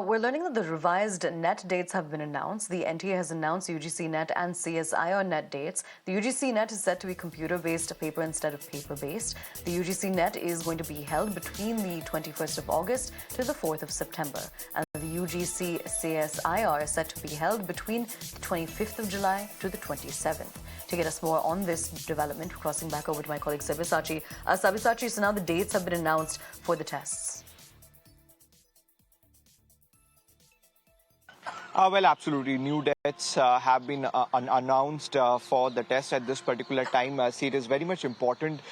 we're learning that the revised NET dates have been announced. The NTA has announced UGC NET and CSIR NET dates. The UGC NET is set to be computer-based paper instead of paper-based. The UGC NET is going to be held between the 21st of August to the 4th of September. And the UGC CSIR is set to be held between the 25th of July to the 27th. To get us more on this development, crossing back over to my colleague Sabyasachi. Sabyasachi, so now the dates have been announced for the tests. Well, absolutely. New dates have been announced for the test at this particular time. See, it is very much important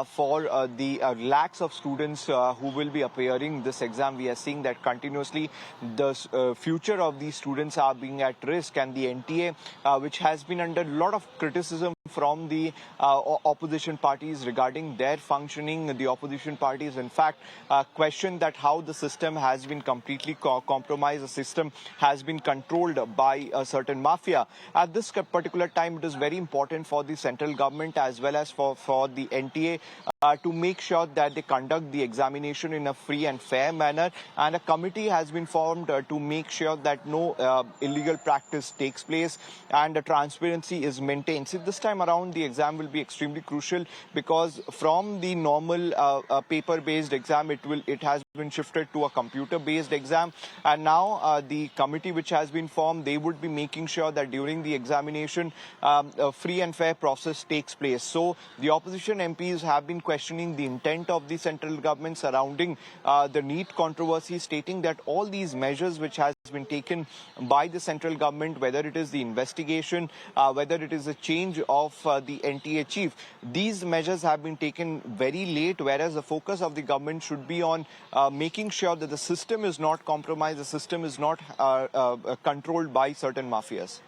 for the lakhs of students who will be appearing this exam. We are seeing that continuously the future of these students are being at risk, and the NTA, which has been under a lot of criticism from the opposition parties regarding their functioning. The opposition parties, in fact, question that how the system has been completely compromised. The system has been controlled by a certain mafia. At this particular time, it is very important for the central government as well as for the NTA to make sure that they conduct the examination in a free and fair manner. And a committee has been formed to make sure that no illegal practice takes place and transparency is maintained. See, this time around, the exam will be extremely crucial because from the normal paper-based exam, it has been shifted to a computer-based exam. And now the committee which has been formed, they would be making sure that during the examination, a free and fair process takes place. So the opposition MPs have been questioning the intent of the central government surrounding the NEET controversy, stating that all these measures which has been taken by the central government, whether it is the investigation, whether it is a change of the NTA chief, these measures have been taken very late, whereas the focus of the government should be on making sure that the system is not compromised, the system is not controlled by certain mafias.